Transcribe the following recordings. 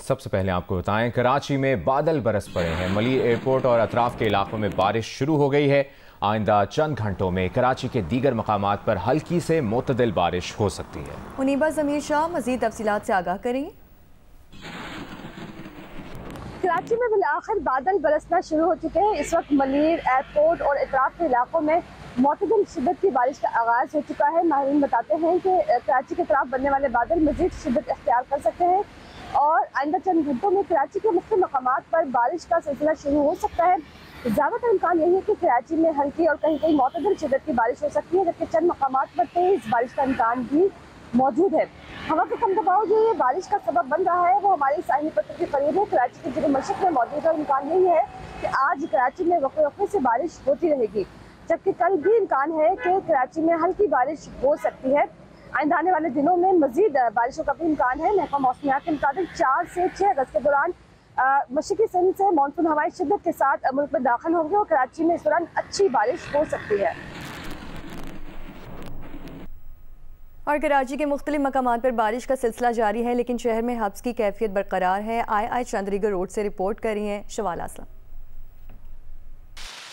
सबसे पहले आपको बताएं, कराची में बादल बरस पड़े हैं। मली एयरपोर्ट और अतराफ के इलाकों में बारिश शुरू हो गई है। आइंदा चंद घंटों में कराची के दीगर मकामात पर हल्की से मुतदिल बारिश हो सकती है। मुनीबा ज़मीर शाह मज़ीद तफसीलात से आगाह करेंगे। कराची में बिलाखिर बादल बरसना शुरू हो चुके हैं। इस वक्त मलीर एयरपोर्ट और इतराफ के इलाकों में मुतदिल शिद्दत की बारिश का आगाज़ हो चुका है। माहिरीन बताते हैं कि कराची के तरफ बनने वाले बादल मजीद शिद्दत इख्तियार कर सकते हैं और आइंदा चंद घंटों में कराची के मुख्तलिफ मकामात पर बारिश का सिलसिला शुरू हो सकता है। ज़्यादातर इम्कान यही है कि कराची में हल्की और कहीं कहीं मुतदिल शिद्दत की बारिश हो सकती है, जबकि चंद मकामात पर तेज़ बारिश का इम्कान भी मौजूद है। हवा का कम दबाव जो ये बारिश का सबब बन रहा है वो हमारी साहिल पट्टी के करीब है। कराची के जुनूब मशरिक़ में मौजूद है। इम्कान यही है कि आज कराची में वक़्फ़े से बारिश होती रहेगी, जबकि कल भी इम्कान है कि कराची में हल्की बारिश हो सकती है। आइंदा आने वाले दिनों में मजीद बारिशों का भी इम्कान है। महकमा मौसमियात के मुताबिक 4 से 6 अगस्त के दौरान मशरिक़ी सिंध से मानसून हवाएं शिद्दत के साथ मुल्क में दाखिल होंगी और कराची में इस दौरान अच्छी बारिश हो सकती है। और कराची के मुख्तलिफ मकामात पर बारिश का सिलसिला जारी है, लेकिन शहर में हब्स की कैफियत बरकरार है। आई चंद्रीगढ़ रोड से रिपोर्ट कर रही हैं शवाल असलम।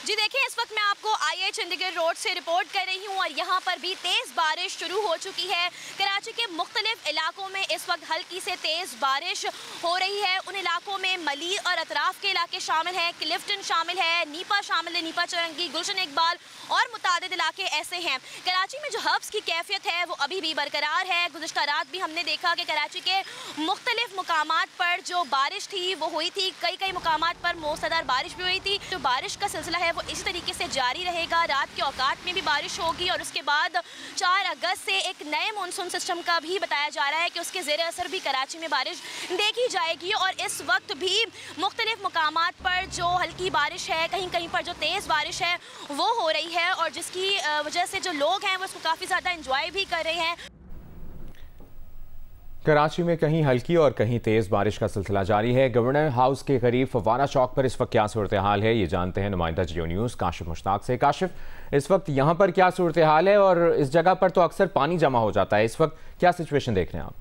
जी देखिए, इस वक्त मैं आपको आई चंडीगढ़ रोड से रिपोर्ट कर रही हूँ और यहाँ पर भी तेज़ बारिश शुरू हो चुकी है। कराची के मुख्तलिफ इलाकों में इस वक्त हल्की से तेज़ बारिश हो रही है। उन इलाकों में मली और अतराफ के इलाके शामिल हैं, क्लिफ्टन शामिल है, नीपा शामिल है, नीपा चरंगी, गुलशन इकबाल और मुतादिद इलाके ऐसे हैं। कराची में जो हब्स की कैफियत है वो अभी भी बरकरार है। गुज़िश्ता रात भी हमने देखा कि कराची के मुख्तलिफ मकामात पर जो बारिश थी वो हुई थी, कई मकामात पर मूसलाधार बारिश भी हुई थी। जो बारिश का सिलसिला है वो इसी तरीके से जारी रहेगा। रात के औकात में भी बारिश होगी और उसके बाद 4 अगस्त से एक नए मानसून सिस्टम का भी बताया जा रहा है कि उसके ज़ेर असर भी कराची में बारिश देखी जाएगी। और इस वक्त भी मुख्तलिफ मकामात पर जो हल्की बारिश है, कहीं कहीं पर जो तेज़ बारिश है वो हो रही है और जिसकी वजह से जो लोग हैं वो इसको काफ़ी ज़्यादा इंजॉय भी कर रहे हैं। कराची में कहीं हल्की और कहीं तेज़ बारिश का सिलसिला जारी है। गवर्नर हाउस के करीब फवाना चौक पर इस वक्त क्या सूरत हाल है, ये जानते हैं नुमाइंदा जियो न्यूज़ काशिफ मुश्ताक से। काशिफ, इस वक्त यहाँ पर क्या सूरत हाल है और इस जगह पर तो अक्सर पानी जमा हो जाता है, इस वक्त क्या सिचुएशन देख रहे हैं आप?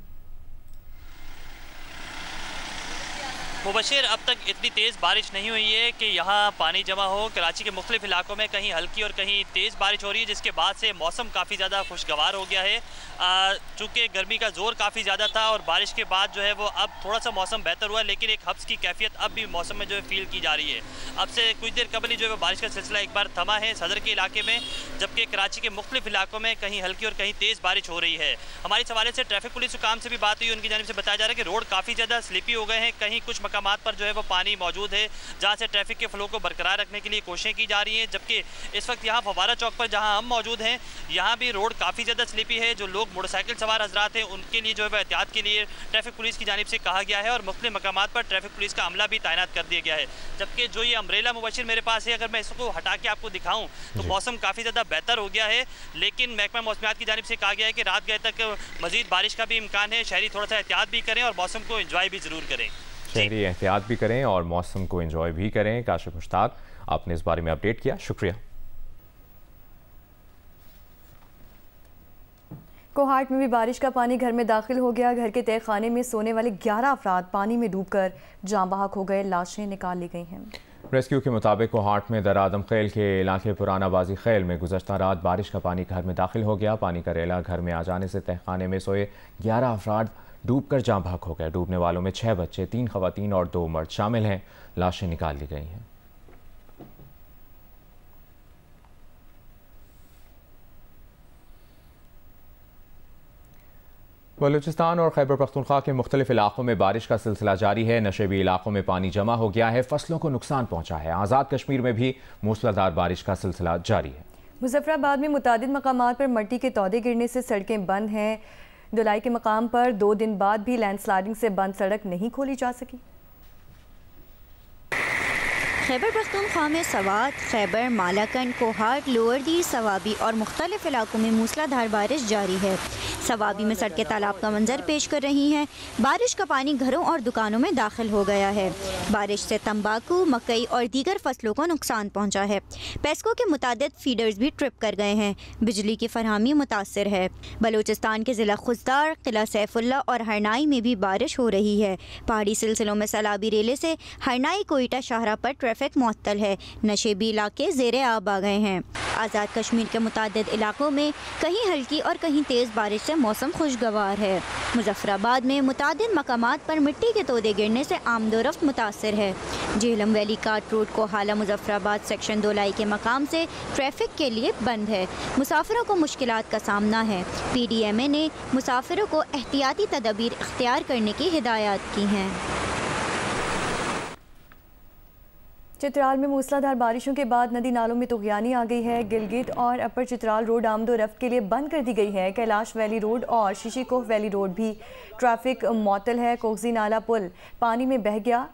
मुबशिर, अब तक इतनी तेज़ बारिश नहीं हुई है कि यहाँ पानी जमा हो। कराची के मुख्तलिफ इलाकों में कहीं हल्की और कहीं तेज़ बारिश हो रही है, जिसके बाद से मौसम काफ़ी ज़्यादा खुशगवार हो गया है। चूँकि गर्मी का ज़ोर काफ़ी ज़्यादा था और बारिश के बाद जो है वो अब थोड़ा सा मौसम बेहतर हुआ है, लेकिन एक हब्स की कैफियत अब भी मौसम में जो है फील की जा रही है। अब से कुछ देर कबल ही जो है बारिश का सिलसिला एक बार थमा है सदर के इलाके में, जबकि कराची के मुख्तलिफ इलाकों में कहीं हल्की और कहीं तेज़ बारिश हो रही है। हमारे सवाले से ट्रैफिक पुलिस हुकाम से भी बात हुई, उनकी जानिब से बताया जा रहा है कि रोड काफ़ी ज़्यादा स्लिपी हो गए हैं। कहीं कुछ मकामात पर जो है वो पानी मौजूद है, जहाँ से ट्रैफिक के फ्लो को बरकरार रखने के लिए कोशिशें की जा रही हैं। जबकि इस वक्त यहाँ फवारा चौक पर जहाँ हम मौजूद हैं, यहाँ भी रोड काफ़ी ज़्यादा स्लिपी है। जो लोग मोटरसाइकिल सवार हजरात हैं उनके लिए जो है एहतियात के लिए ट्रैफिक पुलिस की जानिब से कहा गया है और मुख्तलिफ मकामात पर ट्रैफिक पुलिस का अमला भी तैनात कर दिया गया है। जबकि जो ये अम्ब्रेला मुबशिर मेरे पास है, अगर मैं इसको हटा के आपको दिखाऊँ तो मौसम काफ़ी ज़्यादा बेहतर हो गया है, लेकिन महकमा मौसमियात की जानिब से कहा गया है कि रात गए तक मजीद बारिश का भी इम्कान है। शहरी थोड़ा सा एहतियात भी करें और मौसम को इंजॉय भी ज़रूर करें। शहरी एहतियात भी करें और मौसम को एंजॉय भी करें। काशिफ मुश्ताक, आपने इस बारे में अपडेट किया, शुक्रिया। कोहाट में भी बारिश का पानी घर में दाखिल हो गया। घर के तय खाने में सोने वाले 11 अफराद पानी में डूबकर जाँ बहक हो गए, लाशें निकाल ली गई हैं। रेस्क्यू के मुताबिक कोहाट में दर आदम खेल के इलाके पुराना बाजी खेल में गुज़श्ता रात बारिश का पानी घर में दाखिल हो गया। पानी का रेला घर में आ जाने से तहखाने में सोए 11 अफराद डूबकर जाँ बहक हो गए। डूबने वालों में 6 बच्चे, 3 खवातीन और 2 मर्द शामिल हैं। लाशें निकाल ली गई हैं। बलूचिस्तान और खैबर पख्तूनख्वा के मुख्तलिफ इलाकों में बारिश का सिलसिला जारी है। नशेबी इलाकों में पानी जमा हो गया है, फसलों को नुकसान पहुंचा है। आज़ाद कश्मीर में भी मूसलाधार बारिश का सिलसिला जारी है। मुजफ्फराबाद में मुतादिद मकामात पर मट्टी के तौदे गिरने से सड़कें बंद हैं। धुलाई के मकाम पर 2 दिन बाद भी लैंडस्लाइडिंग से बंद सड़क नहीं खोली जा सकी। खैबर पख्तूनख्वा में सवात, खैबर, मालाकन, कोहाट, लोअर दीर, सवाबी और मुख्तलिफ इलाकों में मूसलाधार बारिश जारी है। सवाबी में सड़कें तालाब का मंजर पेश कर रही हैं। बारिश का पानी घरों और दुकानों में दाखिल हो गया है। बारिश से तंबाकू, मकई और दीगर फसलों को नुकसान पहुंचा है। पेस्को के मुतादिद फीडर्स भी ट्रिप कर गए हैं। बिजली की फरहमी मुतासर है। बलूचिस्तान के ज़िला खुजदार, किला सैफुल्ला और हरनाई में भी बारिश हो रही है। पहाड़ी सिलसिलों में सैलाबी रेले से हरनाई कोयटा शाहरा पर ट्रैफिक मुअत्तल है। नशेबी इलाके ज़ेरे आब आ गए हैं। आज़ाद कश्मीर के मुतादिद इलाकों में कहीं हल्की और कहीं तेज़ बारिश से मौसम खुशगवार है। मुजफ्फराबाद में मुतादिद मकामात पर मिट्टी के तोदे गिरने से आमदोरफ्त मुतासर है। झेलम वैली काट रोड को हाला मुजफ्फराबाद सेक्शन 2 लाई के मकाम से ट्रैफिक के लिए बंद है। मुसाफिरों को मुश्किलात का सामना है। PDMA ने मुसाफिरों को एहतियाती तदबीर इख्तियार करने की हिदायत की हैं। चित्राल में मूसलाधार बारिशों के बाद नदी नालों में तुगयानी आ गई है। गिलगित और अपर चित्राल रोड आमदोरफ्त के लिए बंद कर दी गई है। कैलाश वैली रोड और शीशीकोह वैली रोड भी ट्रैफिक मुअत्तल है। कोगजी नाला पुल पानी में बह गया।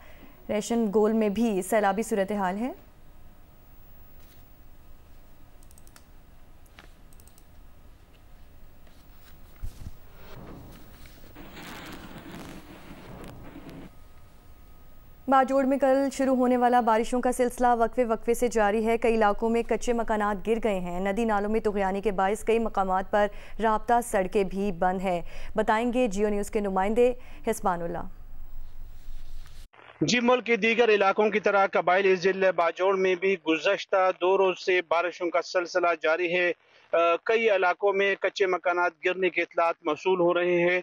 रेशन गोल में भी सैलाबी सूरत हाल है। बाजोड़ में कल शुरू होने वाला बारिशों का सिलसिला वक्फे से जारी है। कई इलाकों में कच्चे मकानात गिर गए हैं। नदी नालों में तुगयानी के बायस कई मकामात पर राब्ता सड़कें भी बंद हैं। बताएंगे जियो न्यूज़ के नुमाइंदे हिस्बानुल्लाह। जी, मुल्क के दीगर इलाकों की तरह कबाइली जिले बाजोड़ में भी गुज़श्ता 2 रोज से बारिशों का सिलसिला जारी है। कई इलाकों में कच्चे मकानात गिरने के इतलात मौसूल हो रहे हैं।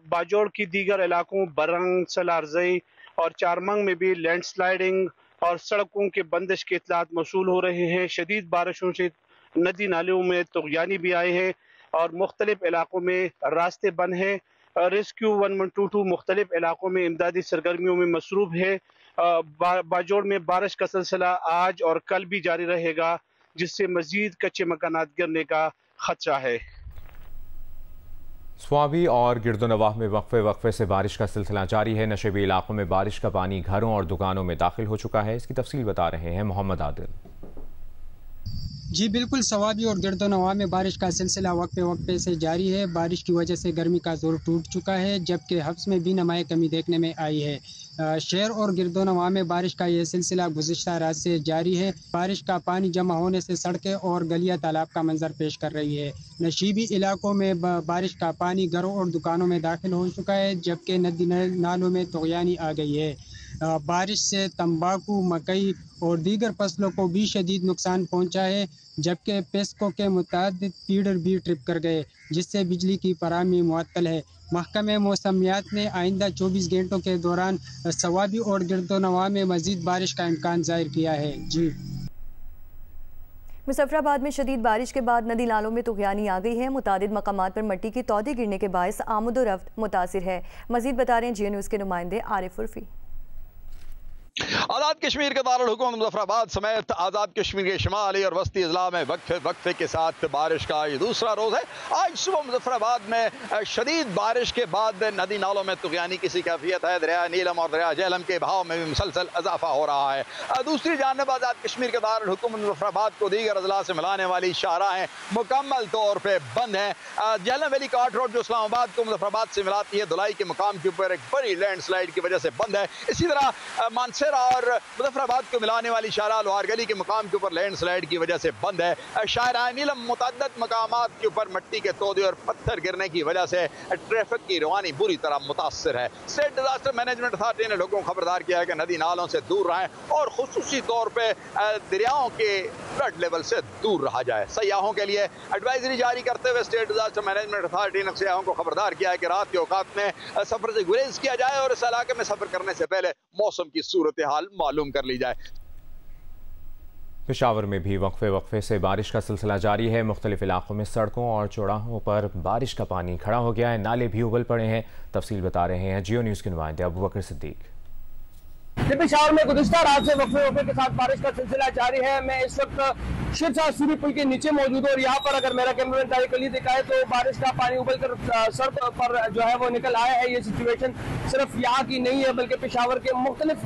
बाजोड़ की दीगर इलाकों बरंग, सलारजई और चारमंग में भी लैंडस्लाइडिंग और सड़कों के बंदिश के इतलात मौसूल हो रहे हैं। शदीद बारिशों से नदी नालों में तुगयानी भी आए हैं और मुख्तलिफ इलाकों में रास्ते बंद हैं। रेस्क्यू 1122 मुख्तलिफ इलाकों में इमदादी सरगर्मियों में मसरूफ है। बाजोड़ में बारिश का सिलसिला आज और कल भी जारी रहेगा, जिससे मजीद कच्चे मकानात गिरने का खदशा है। स्वाबी और गिरदोनवाह में वक्फे से बारिश का सिलसिला जारी है। नशेबी इलाकों में बारिश का पानी घरों और दुकानों में दाखिल हो चुका है। इसकी तफसील बता रहे हैं मोहम्मद आदिल। जी बिल्कुल, सवाबी और गिरदोनवाह में बारिश का सिलसिला वक्फे से जारी है। बारिश की वजह से गर्मी का जोर टूट चुका है, जबकि हब्स में भी नुमाया कमी देखने में आई है। शहर और गिरदोनवाह में बारिश का यह सिलसिला गुज़िश्ता रात से जारी है। बारिश का पानी जमा होने से सड़कें और गलियां तालाब का मंजर पेश कर रही है। नशीबी इलाकों में बारिश का पानी घरों और दुकानों में दाखिल हो चुका है, जबकि नदी नालों में तुगयानी आ गई है। बारिश से तंबाकू, मकई और दीगर फसलों को भी शदीद नुकसान पहुंचा है, जबकि पेस्को के मुताबिक फीडर भी ट्रिप कर गए, जिससे बिजली की फराहमी मुअत्तल है। महकमे मौसमियात ने आइंदा 24 घंटों के दौरान सवाबी और गिरदोनवाह में मजीद बारिश का इम्कान जाहिर किया है। जी, मुजफ्फराबाद में शदीद बारिश के बाद नदी नालों में तुगयानी आ गई है। मुतादिद मकामात पर मिट्टी की तौदे गिरने के बायस आमदोरफ्त मुतासिर है। मजीद बता रहे हैं जियो न्यूज़ के नुमाइंदे आरिफ उर्फी। आज़ाद कश्मीर के दारुल हुकूमत मुजफ्फराबाद समेत आज़ाद कश्मीर के शुमाली और वस्ती अजला में वक्फे के साथ बारिश का ये दूसरा रोज़ है। आज सुबह मुजफ्फराबाद में शदीद बारिश के बाद नदी नालों में तुगयानी की सी कैफियत है। दरिया नीलम और दरिया झेलम के बहाव में भी मुसलसल इजाफा हो रहा है। दूसरी जानब आज़ाद कश्मीर के दारुल हुकूमत मुजफ्फराबाद को दीगर अजला से मिलाने वाली शाहराहें मुकम्मल तौर पर बंद हैं। झेलम वैली काट रोड जो इस्लामाबाद को मुजफ्फराबाद से मिलाती है, धुलाई के मुकाम के ऊपर एक बड़ी लैंडस्लाइड की वजह से बंद है। इसी तरह मानसर और मुजफ्फराबाद को मिलाने वाली शाहरा लोहार गली के मुकाम के ऊपर लैंडस्लाइड की वजह से बंद है। शाहरा नीलम मुतअद्दिद मकामात के ऊपर मिट्टी के तोदे और पत्थर गिरने की वजह से ट्रैफिक की रवानी बुरी तरह मुतासर है। स्टेट डिजास्टर मैनेजमेंट अथॉरिटी ने लोगों को खबरदार किया है कि नदी नालों से दूर रहें और खुसूसी तौर पर दरियाओं के फ्लड लेवल से दूर रहा जाए। सयाहों के लिए एडवाइजरी जारी करते हुए स्टेट डिजास्टर मैनेजमेंट अथॉरिटी ने सयाहों को खबरदार किया है कि रात के औकात में सफर से गुरेज किया जाए और इस इलाके में सफर करने से पहले मौसम की सूरत हाल मालूम कर ली जाए। पेशावर में भी वक्फे से बारिश का सिलसिला जारी है। मुख्तलिफ इलाकों में सड़कों और चौराहों पर बारिश का पानी खड़ा हो गया है। नाले भी उबल पड़े हैं। तफसील बता रहे हैं जियो न्यूज़ के नुमाइंदे अबू बकर सिद्दीक। पेशावर में गुज़िश्ता रात से वक्फे के साथ बारिश का सिलसिला जारी है। मैं इस वक्त शेरशाह सूरी पुल के नीचे मौजूद हूँ और यहाँ पर अगर मेरा कैमरामैन तारिक अली दिखाए तो बारिश का पानी उबल कर सड़क पर जो है वो निकल आया है। ये सिचुएशन सिर्फ यहाँ की नहीं है बल्कि पेशावर के मुख्तलिफ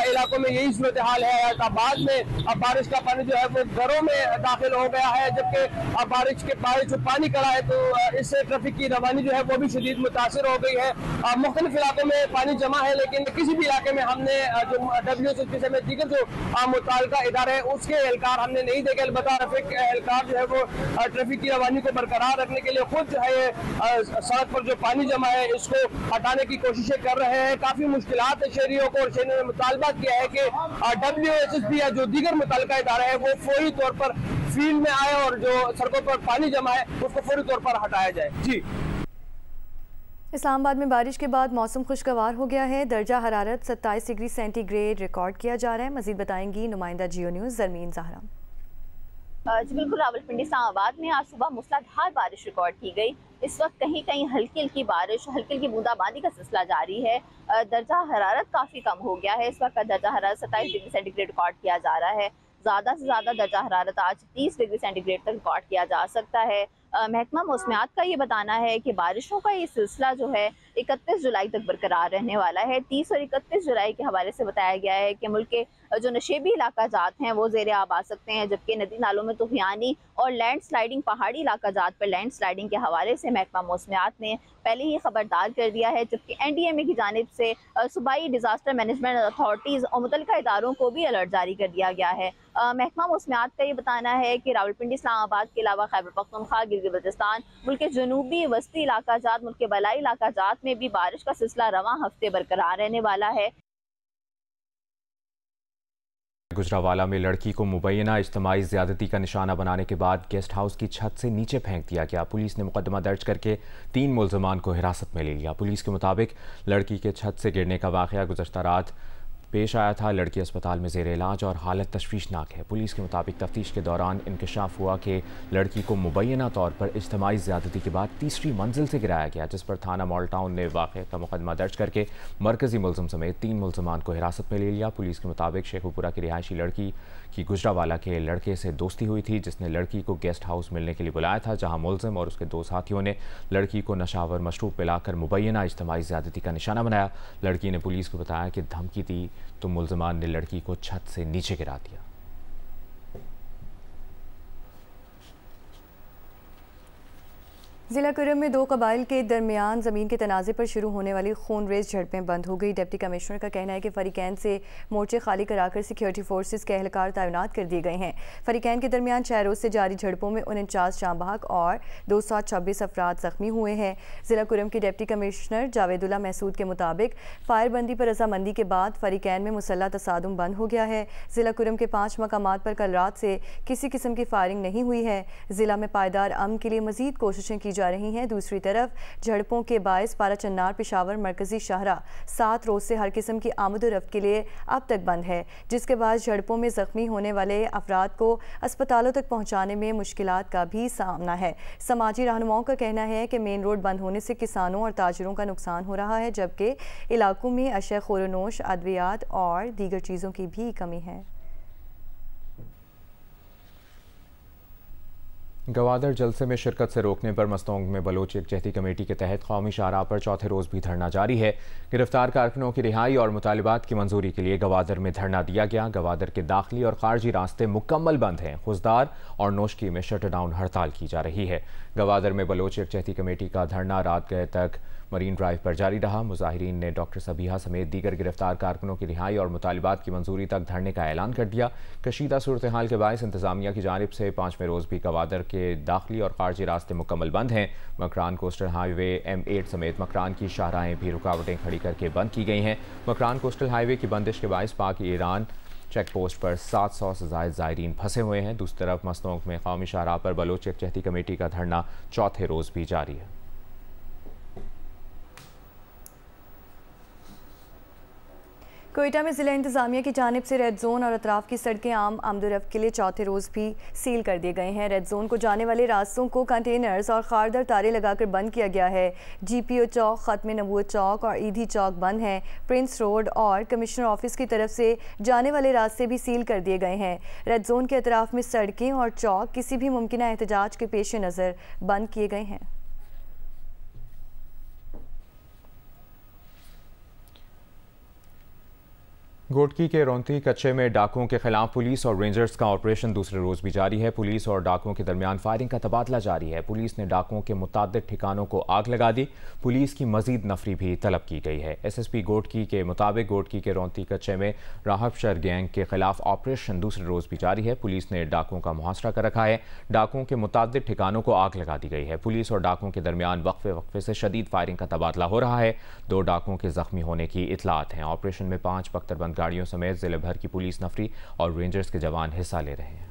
इलाकों में यही सूरत हाल है। हैदराबाद में अब बारिश का पानी जो है वो घरों में दाखिल हो गया है, जबकि अब बारिश के बारिश जो पानी खड़ा है तो इससे ट्रैफिक की रवानी जो है वो भी शदीद मुतासिर हो गई है। मुख्तलिफ इलाकों में पानी जमा है, लेकिन किसी भी इलाके में हमने जो WSSP समेत दीगर जो मुताल्लिका इदारे हैं उसके एहलकार हमने नहीं देखे। अलबत्ता ट्रैफिक एहलकार जो है वो ट्रैफिक की रवानी को बरकरार रखने के लिए खुद जो है सड़क पर जो पानी जमा है इसको हटाने की कोशिशें कर रहे हैं। काफी मुश्किलात है शहरियों को, और शहरियों ने मुतालबा किया है कि WSSP या जो दीगर मुताल्लिका इदारे हैं वो फौरी तौर पर फील्ड में आए और जो सड़कों पर पानी जमा है उसको फौरी तौर पर हटाया जाए। जी, इस्लामाबाद में बारिश के बाद मौसम खुशगवार हो गया है। दर्जा हरारत 27 डिग्री सेंटीग्रेड रिकॉर्ड किया जा रहा है। मजीद बताएंगी नुमाइंदा जियो न्यूज़ ज़रमीन ज़हरा। जी बिल्कुल, रावलपिंडी इस्लामाबाद में आज सुबह मूसलाधार बारिश रिकॉर्ड की गई। इस वक्त कहीं कहीं हल्की हल्की बारिश, हल्की हल्की बूंदाबांदी का सिलसिला जारी है। दर्जा हरारत काफ़ी कम हो गया है। इस वक्त का दर्जा हरारत 27 डिग्री सेंटीग्रेड रिकॉर्ड किया जा रहा है। ज़्यादा से ज़्यादा दर्जा हरारत आज 30 डिग्री सेंटीग्रेड तक रिकॉर्ड किया जा सकता है। महकमा मौसमियात का ये बताना है कि बारिशों का ये सिलसिला जो है 31 जुलाई तक बरकरार रहने वाला है। 30 और 31 जुलाई के हवाले से बताया गया है कि मुल्क के जो नशेबी इलाका जात हैं वो ज़ेरे आब आ सकते हैं, जबकि नदी नालों में तूफ़ानी और लैंड स्लाइडिंग, पहाड़ी इलाका जात पर लैंड स्लाइडिंग के हवाले से महकमा मौसमियात ने पहले ही खबरदार कर दिया है। जबकि NDMA की जानिब से सूबाई डिज़ास्टर मैनेजमेंट अथॉरिटीज़ और मुतल्लिका इदारों को भी अलर्ट जारी कर दिया गया है। महकमा मौसमियात का ये बताना है कि रावलपिंडी इस्लामाबाद के अलावा खैबर पख्तूनख्वा, गिलगित बल्तिस्तान, मुल्क के जनूबी वस्ती इलाका जात, मुल्क के बलाई इलाका जात में भी बारिश का सिलसिला रवां हफ्ते बरकरार रहने वाला है। गुजरावाला में लड़की को मुबैना इज्तिमाई ज़्यादती का निशाना बनाने के बाद गेस्ट हाउस की छत से नीचे फेंक दिया गया। पुलिस ने मुकदमा दर्ज करके 3 मुल्ज़मान को हिरासत में ले लिया। पुलिस के मुताबिक लड़की के छत से गिरने का वाक़या गुज़श्ता रात पेश आया था। लड़की अस्पताल में ज़ेर इलाज और हालत तशवीशनाक है। पुलिस के मुताबिक तफ्तीश के दौरान इंकशाफ हुआ कि लड़की को मुबैना तौर पर इज्तिमाई ज़्यादती के बाद तीसरी मंजिल से गिराया गया, जिस पर थाना मॉल टाउन ने वाक़े का मुकदमा दर्ज करके मरकज़ी मुल्ज़िम समेत 3 मुल्ज़मान को हिरासत में ले लिया। पुलिस के मुताबिक शेखुपुरा की रिहायशी लड़की की गुजरावाला के लड़के से दोस्ती हुई थी, जिसने लड़की को गेस्ट हाउस मिलने के लिए बुलाया था, जहाँ मुल्ज़िम और उसके 2 साथियों ने लड़की को नशावर मशरूब पिलाकर मुबैना इज्तिमाई ज़्यादती का निशाना बनाया। लड़की ने पुलिस को बताया कि धमकी दी तो मुल्ज़मान ने लड़की को छत से नीचे गिरा दिया। ज़िला कुरम में 2 कबाइल के दरमियान ज़मीन के तनाज़े पर शुरू होने वाली खूनरेज़ झड़पें बंद हो गई। डिप्टी कमिश्नर का कहना है कि फ़रीक़ैन से मोर्चे खाली कराकर सिक्योरिटी फोर्सेस के एहलकार तैनात कर दिए गए हैं। फ़रीक़ैन के दरमियान 6 रोज़ से जारी झड़पों में 49 जाँ बहक और 226 अफराद ज़ख्मी हुए हैं। ज़िला कुरम की डिप्टी कमिश्नर जावेदुल्ला महसूद के मुताबिक फायरबंदी पर रजामंदी के बाद फ़रीक़ैन में मुसल्लह तसादुम बंद हो गया है। ज़िला कुरम के 5 मकामात पर कल रात से किसी किस्म की फायरिंग नहीं हुई है। ज़िला में पायदार अमन के लिए मज़ीद कोशिशें की जा रही हैं। दूसरी तरफ झड़पों के बायस पारा चन्नार पेशावर मरकजी शाहरा 7 रोज से हर किस्म की आमद-ओ-रफ्त के लिए अब तक बंद है, जिसके बाद झड़पों में जख्मी होने वाले अफराद को अस्पतालों तक पहुंचाने में मुश्किलात का भी सामना है। समाजी रहनुमाओं का कहना है कि मेन रोड बंद होने से किसानों और ताजरों का नुकसान हो रहा है, जबकि इलाकों में अशय खुरनोश, अद्वियात और दीगर चीज़ों की भी कमी है। गवादर जलसे में शिरकत से रोकने पर मस्तोंग में बलोच यकजहती कमेटी के तहत कौमी शाहराह पर चौथे रोज़ भी धरना जारी है। गिरफ्तार कारकुनों की रिहाई और मुतालिबात की मंजूरी के लिए गवादर में धरना दिया गया। गवादर के दाखिली और खारजी रास्ते मुकम्मल बंद हैं। खुजदार और नोशकी में शटर डाउन हड़ताल की जा रही है। गवादर में बलोच यकजहती कमेटी का धरना रात गए तक मरीन ड्राइव पर जारी रहा। मुजाहिरीन ने डॉक्टर सबीहा समेत दीगर गिरफ्तार कारकुनों की रिहाई और मुतालिबात की मंजूरी तक धरने का ऐलान कर दिया। कशीदा सूरत हाल के बायस इंतजामिया की जानिब से 5वें रोज़ भी गवादर के दाखिली और खारजी रास्ते मुकम्मल बंद हैं। मकरान कोस्टल हाईवे M8 समेत मकरान की शाहराहें भी रुकावटें खड़ी करके बंद की गई हैं। मकरान कोस्टल हाईवे की बंदिश के बायस पाक ईरान चेक पोस्ट पर 700 से ज़ायद ज़ायरीन फंसे हुए हैं। दूसरी तरफ मस्तोंग में कौमी शाहराह पर बलोच यकजहती कमेटी का धरना चौथे रोज़ भी जारी है। कोयटा में ज़िला इंतज़ामिया की जानिब से रेड जोन और अतराफ़ की सड़कें आम आमदोरफ्त के लिए चौथे रोज़ भी सील कर दिए गए हैं। रेड जोन को जाने वाले रास्तों को कंटेनर्स और खारदार तारे लगाकर बंद किया गया है। GPO चौक, ख़त्म नबूवत चौक और ईदी चौक बंद हैं। प्रिंस रोड और कमिश्नर ऑफिस की तरफ से जाने वाले रास्ते भी सील कर दिए गए हैं। रेड जोन के अतराफ़ में सड़कें और चौक किसी भी मुमकिना एहतजाज के पेश नज़र बंद किए गए हैं। गोटकी के रोंती कच्चे में डाकुओं के खिलाफ पुलिस और रेंजर्स का ऑपरेशन दूसरे रोज भी जारी है। पुलिस और डाकुओं के दरमियान फायरिंग का तबादला जारी है। पुलिस ने डाकुओं के मुतादिद ठिकानों को आग लगा दी। पुलिस की मजीद नफरी भी तलब की गई है। SSP गोटकी के मुताबिक गोटकी के रोंती कच्चे में राहबशर गैंग के खिलाफ ऑपरेशन दूसरे रोज भी जारी है। पुलिस ने डाकुओं का मुहासरा कर रखा है। डाकुओं के मुतादिद ठिकानों को आग लगा दी गई है। पुलिस और डाकुओं के दरमियान वक्फे से शदीद फायरिंग का तबादला हो रहा है। 2 डाकुओं के जख्मी होने की इतलात हैं। ऑपरेशन में 5 बख्तरबंद गाड़ियों समेत जिले भर की पुलिस नफरी और रेंजर्स के जवान हिस्सा ले रहे हैं।